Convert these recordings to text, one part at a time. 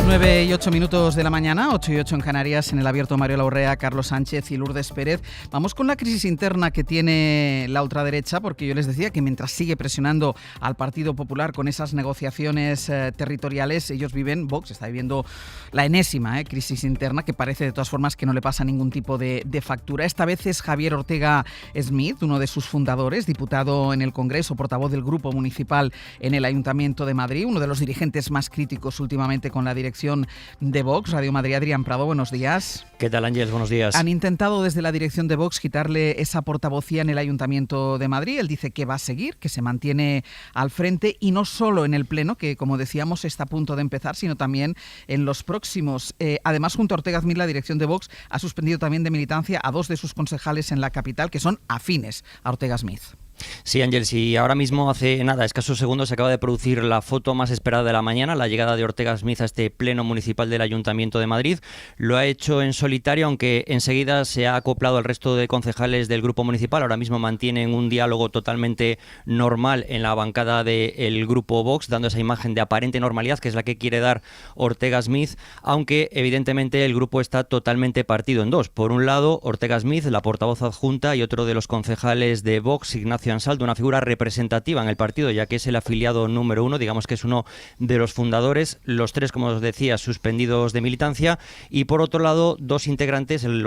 9:08 de la mañana, 8:08 en Canarias, en el abierto Mario Laurrea, Carlos Sánchez y Lourdes Pérez. Vamos con la crisis interna que tiene la ultraderecha, porque yo les decía que mientras sigue presionando al Partido Popular con esas negociaciones territoriales, ellos viven, Vox está viviendo la enésima crisis interna, que parece de todas formas que no le pasa ningún tipo de factura. Esta vez es Javier Ortega Smith, uno de sus fundadores, diputado en el Congreso, portavoz del Grupo Municipal en el Ayuntamiento de Madrid, uno de los dirigentes más críticos últimamente con la dirección de Vox. Radio Madrid, Adrián Prado, buenos días. ¿Qué tal, Ángeles? Buenos días. Han intentado desde la dirección de Vox quitarle esa portavocía en el Ayuntamiento de Madrid. Él dice que va a seguir, que se mantiene al frente, y no solo en el Pleno, que como decíamos está a punto de empezar, sino también en los próximos. Además, junto a Ortega Smith, la dirección de Vox ha suspendido también de militancia a 2 de sus concejales en la capital, que son afines a Ortega Smith. Sí, Ángeles, y ahora mismo hace escasos segundos se acaba de producir la foto más esperada de la mañana, la llegada de Ortega Smith a este pleno municipal del Ayuntamiento de Madrid. Lo ha hecho en solitario, aunque enseguida se ha acoplado al resto de concejales del grupo municipal. Ahora mismo mantienen un diálogo totalmente normal en la bancada del grupo Vox, dando esa imagen de aparente normalidad, que es la que quiere dar Ortega Smith, aunque evidentemente el grupo está totalmente partido en dos. Por un lado, Ortega Smith, la portavoz adjunta, y otro de los concejales de Vox, Ignacio Ansaldo, una figura representativa en el partido, ya que es el afiliado número 1, digamos que es uno de los fundadores. Los 3, como os decía, suspendidos de militancia. Y por otro lado, los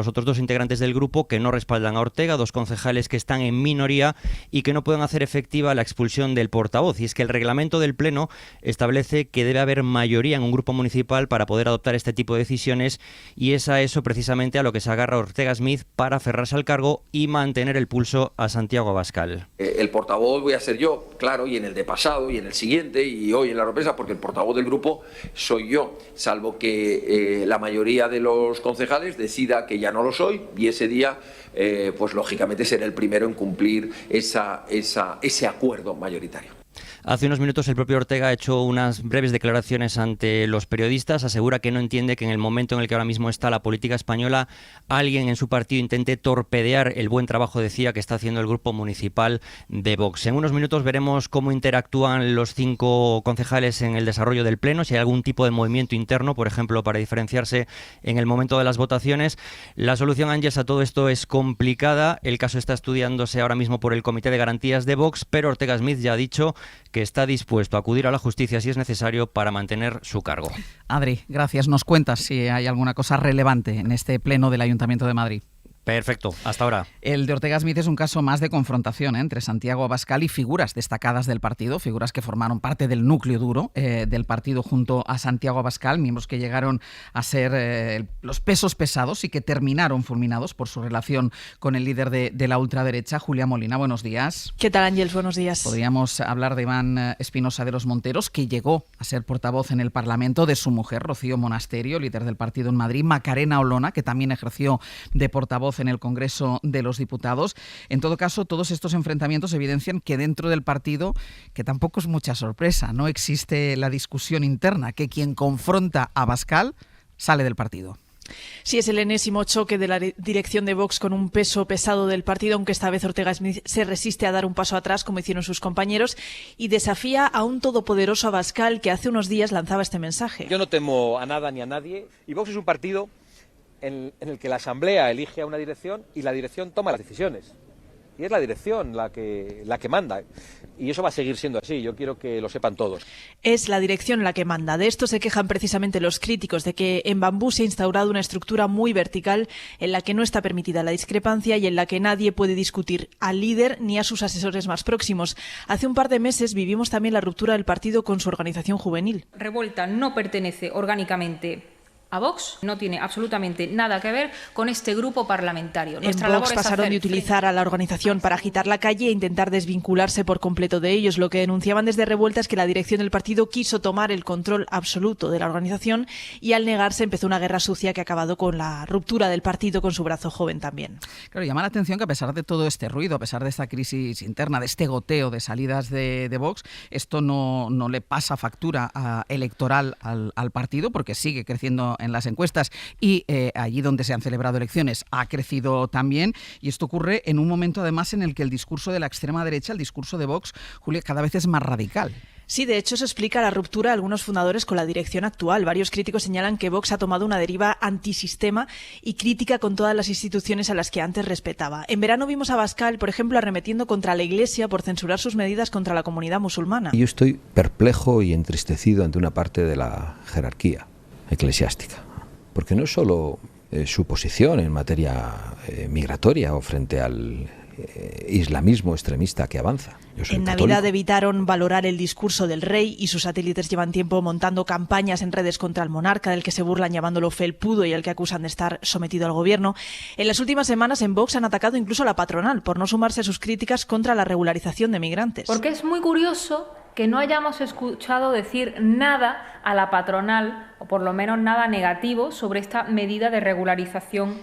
otros dos integrantes del grupo que no respaldan a Ortega, 2 concejales que están en minoría y que no pueden hacer efectiva la expulsión del portavoz. Y es que el reglamento del Pleno establece que debe haber mayoría en un grupo municipal para poder adoptar este tipo de decisiones, y es a eso precisamente a lo que se agarra Ortega Smith para aferrarse al cargo y mantener el pulso a Santiago Abascal. El portavoz voy a ser yo, claro, y en el de pasado, y en el siguiente, y hoy en la represa, porque el portavoz del grupo soy yo, salvo que la mayoría de los concejales decida que ya no lo soy, y ese día, pues lógicamente seré el primero en cumplir ese acuerdo mayoritario. Hace unos minutos el propio Ortega ha hecho unas breves declaraciones ante los periodistas. Asegura que no entiende que en el momento en el que ahora mismo está la política española, alguien en su partido intente torpedear el buen trabajo, decía, que está haciendo el grupo municipal de Vox. En unos minutos veremos cómo interactúan los 5 concejales en el desarrollo del Pleno, si hay algún tipo de movimiento interno, por ejemplo, para diferenciarse en el momento de las votaciones. La solución, Ángeles, a todo esto es complicada. El caso está estudiándose ahora mismo por el Comité de Garantías de Vox, pero Ortega Smith ya ha dicho que está dispuesto a acudir a la justicia si es necesario para mantener su cargo. Adri, gracias. Nos cuentas si hay alguna cosa relevante en este pleno del Ayuntamiento de Madrid. Perfecto, hasta ahora. El de Ortega Smith es un caso más de confrontación entre Santiago Abascal y figuras destacadas del partido, figuras que formaron parte del núcleo duro del partido junto a Santiago Abascal, miembros que llegaron a ser los pesos pesados y que terminaron fulminados por su relación con el líder de la ultraderecha, Julia Molina. Buenos días. ¿Qué tal, Ángeles? Buenos días. Podríamos hablar de Iván Espinosa de los Monteros, que llegó a ser portavoz en el Parlamento, de su mujer, Rocío Monasterio, líder del partido en Madrid, Macarena Olona, que también ejerció de portavoz en el Congreso de los Diputados. En todo caso, todos estos enfrentamientos evidencian que dentro del partido, que tampoco es mucha sorpresa, no existe la discusión interna, que quien confronta a Abascal sale del partido. Sí, es el enésimo choque de la dirección de Vox con un peso pesado del partido, aunque esta vez Ortega Smith se resiste a dar un paso atrás, como hicieron sus compañeros, y desafía a un todopoderoso Abascal que hace unos días lanzaba este mensaje. Yo no temo a nada ni a nadie, y Vox es un partido en el que la Asamblea elige a una dirección y la dirección toma las decisiones. Y es la dirección la que manda. Y eso va a seguir siendo así, yo quiero que lo sepan todos. Es la dirección la que manda. De esto se quejan precisamente los críticos, de que en Bambú se ha instaurado una estructura muy vertical en la que no está permitida la discrepancia y en la que nadie puede discutir al líder ni a sus asesores más próximos. Hace un par de meses vivimos también la ruptura del partido con su organización juvenil. Revuelta no pertenece orgánicamente a Vox, no tiene absolutamente nada que ver con este grupo parlamentario. Nuestra en Vox pasaron de utilizar a la organización para agitar la calle e intentar desvincularse por completo de ellos. Lo que denunciaban desde Revuelta es que la dirección del partido quiso tomar el control absoluto de la organización y al negarse empezó una guerra sucia que ha acabado con la ruptura del partido con su brazo joven también. Claro, llama la atención que a pesar de todo este ruido, a pesar de esta crisis interna, de este goteo de salidas de Vox, esto no le pasa factura electoral al partido, porque sigue creciendo en las encuestas y allí donde se han celebrado elecciones ha crecido también, y esto ocurre en un momento además en el que el discurso de la extrema derecha, el discurso de Vox, Julia, cada vez es más radical. Sí, de hecho eso explica la ruptura de algunos fundadores con la dirección actual. Varios críticos señalan que Vox ha tomado una deriva antisistema y crítica con todas las instituciones a las que antes respetaba. En verano vimos a Abascal, por ejemplo, arremetiendo contra la Iglesia por censurar sus medidas contra la comunidad musulmana. Yo estoy perplejo y entristecido ante una parte de la jerarquía eclesiástica, porque no es solo su posición en materia migratoria o frente al islamismo extremista que avanza. En Navidad evitaron valorar el discurso del rey y sus satélites llevan tiempo montando campañas en redes contra el monarca, del que se burlan llamándolo felpudo y al que acusan de estar sometido al gobierno. En las últimas semanas en Vox han atacado incluso a la patronal por no sumarse a sus críticas contra la regularización de migrantes. Porque es muy curioso que no hayamos escuchado decir nada a la patronal, o por lo menos nada negativo, sobre esta medida de regularización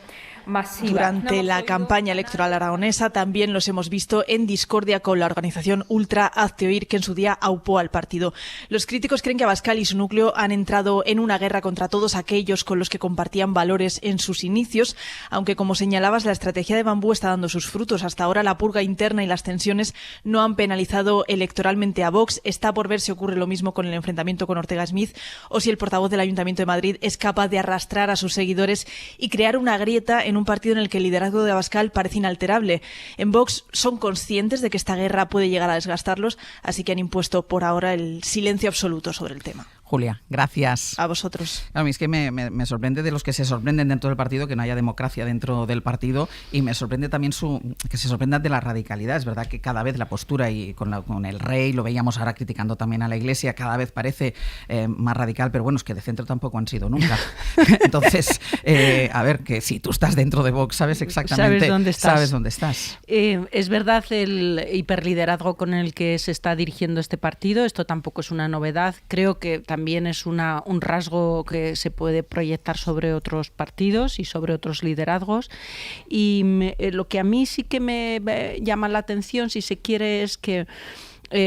masiva. Durante la campaña electoral aragonesa también los hemos visto en discordia con la organización Ultra Hazte Oír, que en su día aupó al partido. Los críticos creen que Abascal y su núcleo han entrado en una guerra contra todos aquellos con los que compartían valores en sus inicios, aunque, como señalabas, la estrategia de Bambú está dando sus frutos. Hasta ahora la purga interna y las tensiones no han penalizado electoralmente a Vox. Está por ver si ocurre lo mismo con el enfrentamiento con Ortega Smith o si el portavoz del Ayuntamiento de Madrid es capaz de arrastrar a sus seguidores y crear una grieta en un partido en el que el liderazgo de Abascal parece inalterable. En Vox son conscientes de que esta guerra puede llegar a desgastarlos, así que han impuesto por ahora el silencio absoluto sobre el tema. Julia, gracias. A vosotros. A mí es que me sorprende de los que se sorprenden dentro del partido que no haya democracia dentro del partido, y me sorprende también que se sorprendan de la radicalidad. Es verdad que cada vez la postura, y con el rey, lo veíamos ahora criticando también a la Iglesia, cada vez parece más radical, pero bueno, es que de centro tampoco han sido nunca. Entonces, a ver, que si tú estás dentro de Vox, sabes exactamente sabes dónde estás. Es verdad el hiperliderazgo con el que se está dirigiendo este partido, esto tampoco es una novedad. Creo que también es un rasgo que se puede proyectar sobre otros partidos y sobre otros liderazgos. Y lo que a mí sí que me llama la atención, si se quiere, es que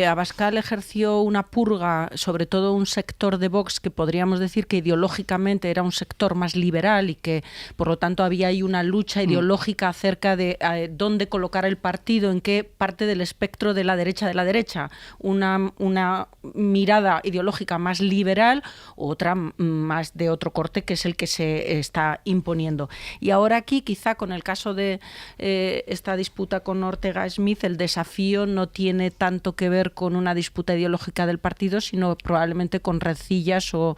Abascal ejerció una purga, sobre todo un sector de Vox que podríamos decir que ideológicamente era un sector más liberal y que por lo tanto había ahí una lucha ideológica acerca de dónde colocar el partido, en qué parte del espectro de la derecha, una mirada ideológica más liberal, otra más de otro corte, que es el que se está imponiendo. Y ahora aquí, quizá con el caso de esta disputa con Ortega Smith, el desafío no tiene tanto que ver con una disputa ideológica del partido, sino probablemente con rencillas o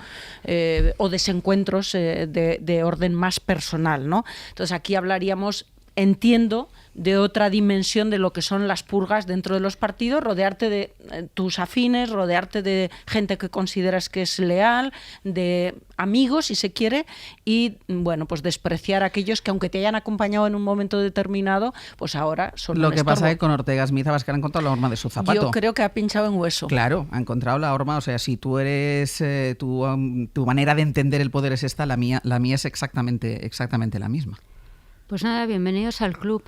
desencuentros de orden más personal, ¿no? Entonces aquí hablaríamos, entiendo, de otra dimensión de lo que son las purgas dentro de los partidos, rodearte de tus afines, rodearte de gente que consideras que es leal, de amigos, si se quiere, y bueno, pues despreciar a aquellos que, aunque te hayan acompañado en un momento determinado, pues ahora son lo un que estorbo. pasa es que con Ortega Smith Abascal ha encontrado la horma de su zapato. Yo creo que ha pinchado en hueso. Claro, ha encontrado la horma. O sea, si tú eres tu manera de entender el poder es esta, la mía es exactamente la misma. Pues nada, bienvenidos al club,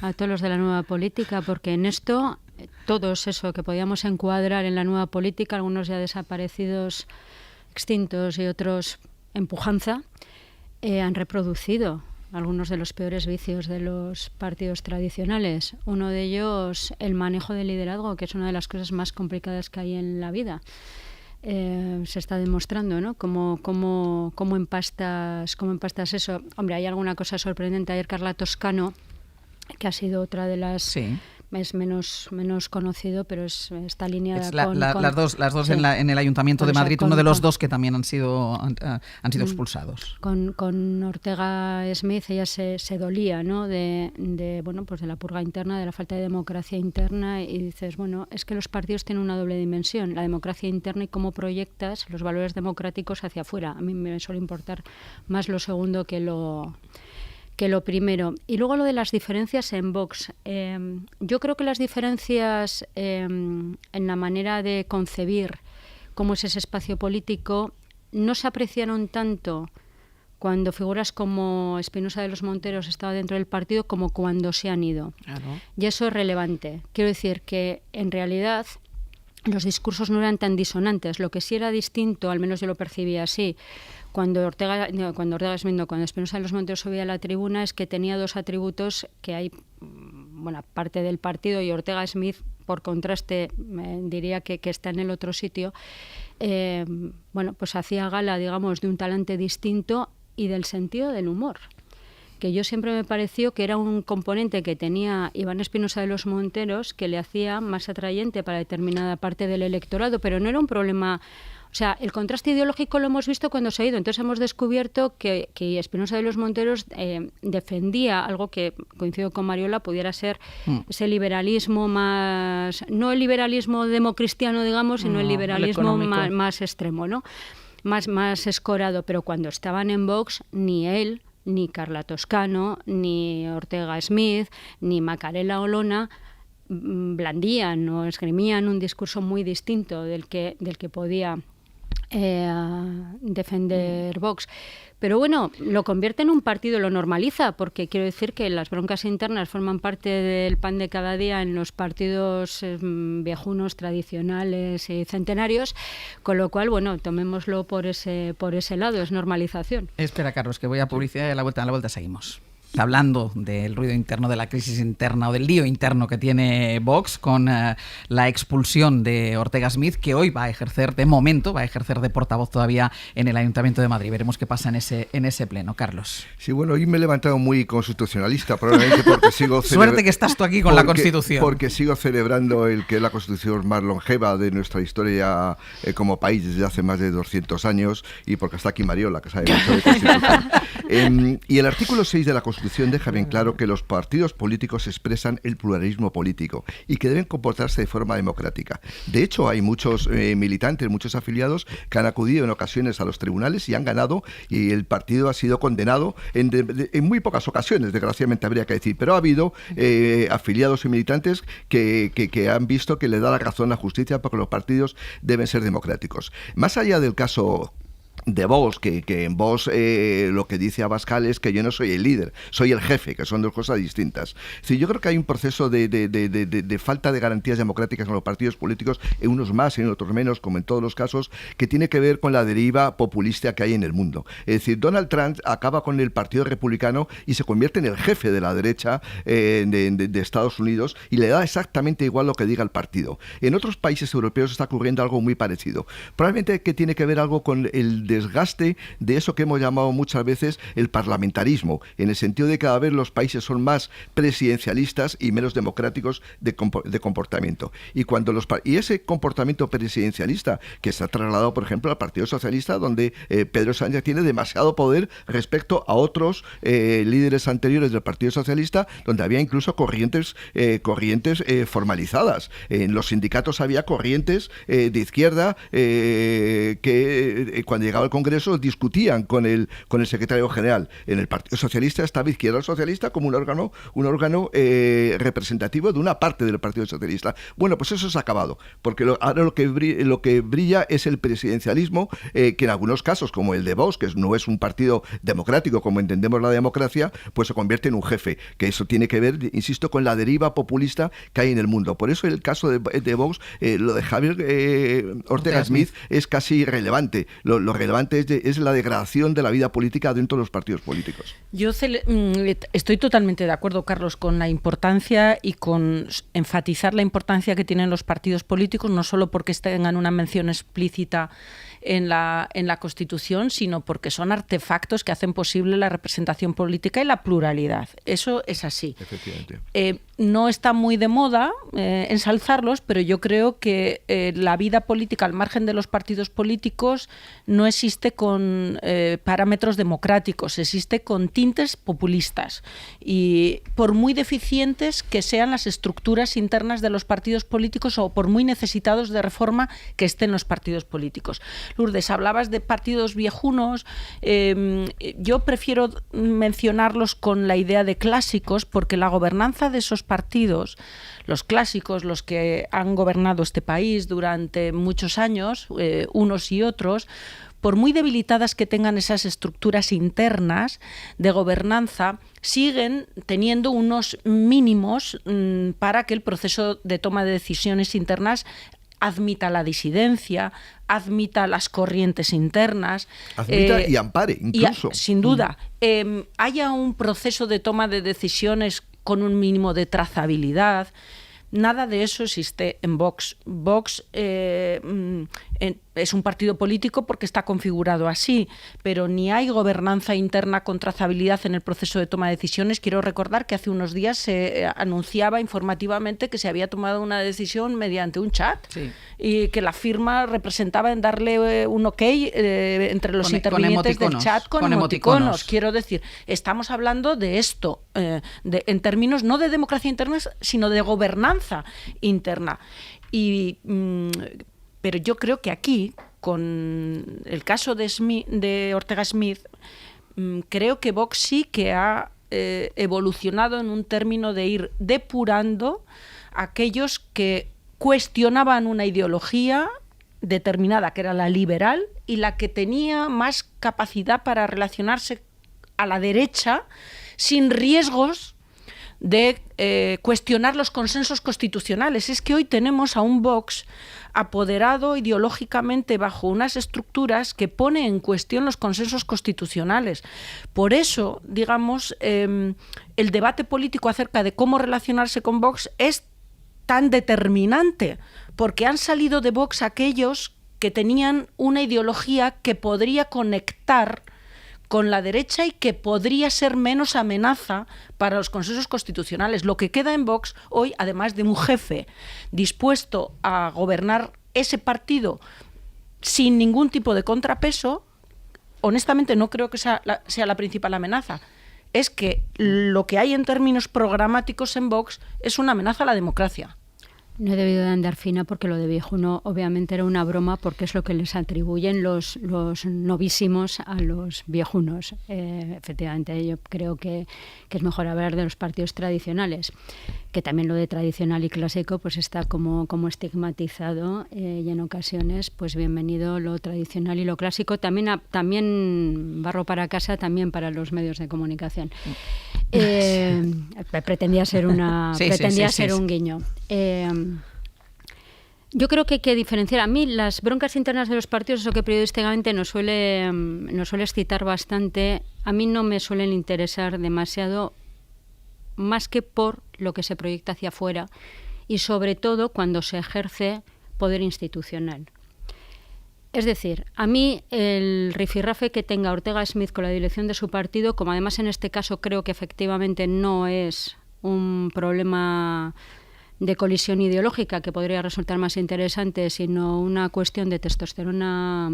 a todos los de la nueva política, porque en esto, todos eso que podíamos encuadrar en la nueva política, algunos ya desaparecidos, extintos y otros en pujanza, han reproducido algunos de los peores vicios de los partidos tradicionales. Uno de ellos, el manejo del liderazgo, que es una de las cosas más complicadas que hay en la vida. Se está demostrando, ¿no? Cómo empastas eso. Hombre, hay alguna cosa sorprendente. Ayer Carla Toscano, que ha sido otra de las... Sí. Es menos conocido, pero está alineada con... Las dos sí. en el Ayuntamiento de Madrid, uno de los dos que también han sido expulsados. Con Ortega Smith ella se dolía, ¿no? de la purga interna, de la falta de democracia interna, y dices, bueno, es que los partidos tienen una doble dimensión, la democracia interna y cómo proyectas los valores democráticos hacia afuera. A mí me suele importar más lo segundo que lo primero. Y luego lo de las diferencias en Vox. Yo creo que las diferencias en la manera de concebir cómo es ese espacio político no se apreciaron tanto cuando figuras como Espinosa de los Monteros estaba dentro del partido como cuando se han ido. Claro. Y eso es relevante. Quiero decir que en realidad los discursos no eran tan disonantes. Lo que sí era distinto, al menos yo lo percibía así, cuando Espinosa de los Monteros subía a la tribuna, es que tenía dos atributos que hay, parte del partido, y Ortega Smith por contraste, diría que está en el otro sitio, bueno, pues hacía gala, digamos, de un talante distinto y del sentido del humor, que yo siempre me pareció que era un componente que tenía Iván Espinosa de los Monteros que le hacía más atrayente para determinada parte del electorado, pero no era un problema. O sea, el contraste ideológico lo hemos visto cuando se ha ido. Entonces hemos descubierto que Espinosa de los Monteros defendía algo que, coincido con Mariola, pudiera ser ese liberalismo más... No el liberalismo democristiano, digamos, sino el liberalismo más extremo, ¿no? Más escorado. Pero cuando estaban en Vox, ni él, ni Carla Toscano, ni Ortega Smith, ni Macarena Olona blandían o esgrimían un discurso muy distinto del que podía defender Vox. Pero bueno, lo convierte en un partido, lo normaliza, porque quiero decir que las broncas internas forman parte del pan de cada día en los partidos viejunos, tradicionales y centenarios, con lo cual, bueno, tomémoslo por ese lado, es normalización. Espera, Carlos, que voy a publicidad y a la vuelta seguimos. Hablando del ruido interno, de la crisis interna o del lío interno que tiene Vox con la expulsión de Ortega Smith, que hoy va a ejercer, de momento, va a ejercer de portavoz todavía en el Ayuntamiento de Madrid. Veremos qué pasa en ese pleno. Carlos. Sí, bueno, hoy me he levantado muy constitucionalista, probablemente porque sigo Suerte que estás tú aquí con la Constitución. Porque sigo celebrando el que es la Constitución más longeva de nuestra historia como país desde hace más de 200 años y porque está aquí Mariola, que sabe mucho de Constitución. Y el artículo 6 de la Constitución deja bien claro que los partidos políticos expresan el pluralismo político y que deben comportarse de forma democrática. De hecho, hay muchos militantes, muchos afiliados que han acudido en ocasiones a los tribunales y han ganado, y el partido ha sido condenado en muy pocas ocasiones, desgraciadamente habría que decir, pero ha habido afiliados y militantes que han visto que le da la razón a la justicia porque los partidos deben ser democráticos. Más allá del caso de Vox, que en Vox lo que dice Abascal es que yo no soy el líder, soy el jefe, que son dos cosas distintas. Sí, yo creo que hay un proceso de falta de garantías democráticas en los partidos políticos, en unos más, en otros menos, como en todos los casos, que tiene que ver con la deriva populista que hay en el mundo. Es decir, Donald Trump acaba con el Partido Republicano y se convierte en el jefe de la derecha de Estados Unidos y le da exactamente igual lo que diga el partido. En otros países europeos está ocurriendo algo muy parecido. Probablemente que tiene que ver algo con el desgaste de eso que hemos llamado muchas veces el parlamentarismo, en el sentido de que cada vez los países son más presidencialistas y menos democráticos de comportamiento. Y ese comportamiento presidencialista que está trasladado, por ejemplo, al Partido Socialista, donde Pedro Sánchez tiene demasiado poder respecto a otros líderes anteriores del Partido Socialista, donde había incluso corrientes formalizadas. En los sindicatos había corrientes de izquierda que cuando llegaba al Congreso discutían con el secretario general. En el Partido Socialista estaba Izquierda Socialista como un órgano representativo de una parte del Partido Socialista. Bueno, pues eso se ha acabado, porque ahora lo que brilla es el presidencialismo, que en algunos casos, como el de Vox, que no es un partido democrático como entendemos la democracia, pues se convierte en un jefe, que eso tiene que ver, insisto, con la deriva populista que hay en el mundo. Por eso el caso de Vox, lo de Javier Ortega Smith es casi irrelevante. Lo relevante es la degradación de la vida política dentro de los partidos políticos. Yo estoy totalmente de acuerdo, Carlos, con la importancia y con enfatizar la importancia que tienen los partidos políticos, no solo porque tengan una mención explícita en la Constitución, sino porque son artefactos que hacen posible la representación política y la pluralidad. Eso es así. Efectivamente. No está muy de moda ensalzarlos, pero yo creo que la vida política al margen de los partidos políticos no existe con parámetros democráticos, existe con tintes populistas. Y por muy deficientes que sean las estructuras internas de los partidos políticos o por muy necesitados de reforma que estén los partidos políticos. Lourdes, hablabas de partidos viejunos. Yo prefiero mencionarlos con la idea de clásicos, porque la gobernanza de esos partidos, los clásicos, los que han gobernado este país durante muchos años, unos y otros, por muy debilitadas que tengan esas estructuras internas de gobernanza, siguen teniendo unos mínimos para que el proceso de toma de decisiones internas admita la disidencia, admita las corrientes internas. Admita y ampare, incluso. Sin duda. Haya un proceso de toma de decisiones con un mínimo de trazabilidad. Nada de eso existe en Vox. Vox es un partido político porque está configurado así, pero ni hay gobernanza interna con trazabilidad en el proceso de toma de decisiones. Quiero recordar que hace unos días se anunciaba informativamente que se había tomado una decisión mediante un chat, sí, y que la firma representaba en darle un ok entre los intervinientes del chat con emoticonos. Quiero decir, estamos hablando de esto, en términos no de democracia interna, sino de gobernanza interna. Pero yo creo que aquí, con el caso de Ortega Smith, creo que Vox sí que ha evolucionado en un término de ir depurando a aquellos que cuestionaban una ideología determinada, que era la liberal, y la que tenía más capacidad para relacionarse a la derecha sin riesgos de cuestionar los consensos constitucionales. Es que hoy tenemos a un Vox apoderado ideológicamente bajo unas estructuras que pone en cuestión los consensos constitucionales. Por eso, digamos, el debate político acerca de cómo relacionarse con Vox es tan determinante, porque han salido de Vox aquellos que tenían una ideología que podría conectar con la derecha y que podría ser menos amenaza para los consensos constitucionales. Lo que queda en Vox hoy, además de un jefe dispuesto a gobernar ese partido sin ningún tipo de contrapeso, honestamente no creo que sea la principal amenaza. Es que lo que hay en términos programáticos en Vox es una amenaza a la democracia. No he debido de andar fina porque lo de viejuno obviamente era una broma, porque es lo que les atribuyen los novísimos a los viejunos. Efectivamente, yo creo que es mejor hablar de los partidos tradicionales, que también lo de tradicional y clásico pues está como estigmatizado, y en ocasiones pues bienvenido lo tradicional y lo clásico, también barro para casa, también para los medios de comunicación. Pretendía ser un guiño. Yo creo que hay que diferenciar. A mí las broncas internas de los partidos, eso que periodísticamente nos suele excitar bastante, a mí no me suelen interesar demasiado, más que por lo que se proyecta hacia afuera y sobre todo cuando se ejerce poder institucional. Es decir, a mí el rifirrafe que tenga Ortega Smith con la dirección de su partido, como además en este caso creo que efectivamente no es un problema de colisión ideológica que podría resultar más interesante, sino una cuestión de testosterona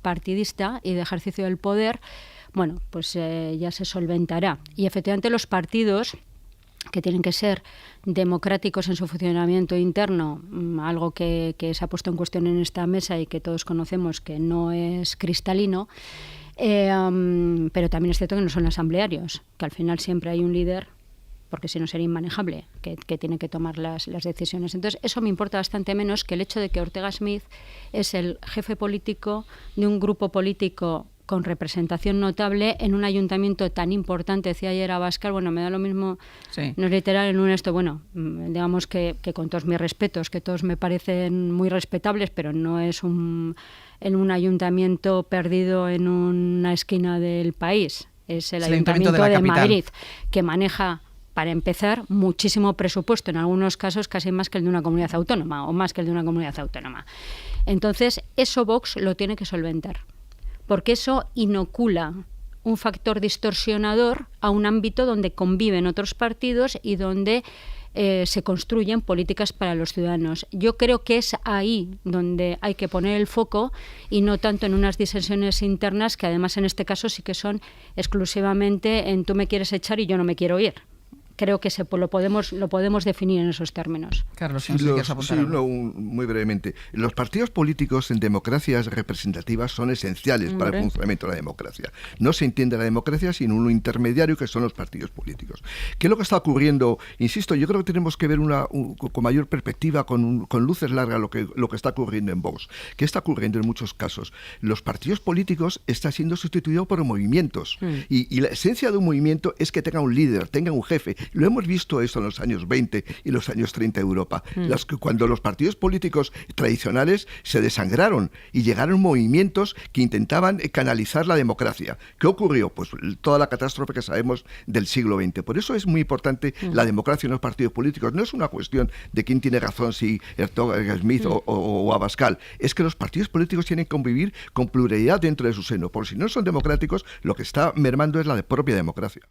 partidista y de ejercicio del poder, bueno, pues ya se solventará. Y efectivamente los partidos, que tienen que ser democráticos en su funcionamiento interno, algo que se ha puesto en cuestión en esta mesa y que todos conocemos que no es cristalino, pero también es cierto que no son asamblearios, que al final siempre hay un líder, porque si no sería inmanejable, que tiene que tomar las decisiones. Entonces, eso me importa bastante menos que el hecho de que Ortega Smith es el jefe político de un grupo político con representación notable en un ayuntamiento tan importante. Decía ayer Abascal, bueno, me da lo mismo, sí, no es literal en un esto, bueno, digamos que con todos mis respetos, que todos me parecen muy respetables, pero no es en un ayuntamiento perdido en una esquina del país. Es el ayuntamiento de Madrid, que maneja, para empezar, muchísimo presupuesto, en algunos casos casi más que el de una comunidad autónoma, o más que el de una comunidad autónoma. Entonces, eso Vox lo tiene que solventar, porque eso inocula un factor distorsionador a un ámbito donde conviven otros partidos y donde se construyen políticas para los ciudadanos. Yo creo que es ahí donde hay que poner el foco y no tanto en unas disensiones internas que además en este caso sí que son exclusivamente en tú me quieres echar y yo no me quiero ir. Creo que lo podemos definir en esos términos. Carlos, muy brevemente. Los partidos políticos en democracias representativas son esenciales para el funcionamiento de la democracia. No se entiende la democracia sin un intermediario que son los partidos políticos. ¿Qué es lo que está ocurriendo? Insisto, yo creo que tenemos que ver con mayor perspectiva, con luces largas, lo que está ocurriendo en Vox. ¿Qué está ocurriendo en muchos casos? Los partidos políticos están siendo sustituidos por movimientos. Y la esencia de un movimiento es que tenga un líder, tenga un jefe, Lo hemos visto esto en los años 20 y los años 30 de Europa, cuando los partidos políticos tradicionales se desangraron y llegaron movimientos que intentaban canalizar la democracia. ¿Qué ocurrió? Pues toda la catástrofe que sabemos del siglo XX. Por eso es muy importante la democracia en los partidos políticos. No es una cuestión de quién tiene razón, si Hertog, Smith o Abascal. Es que los partidos políticos tienen que convivir con pluralidad dentro de su seno. Por si no son democráticos, lo que está mermando es la propia democracia.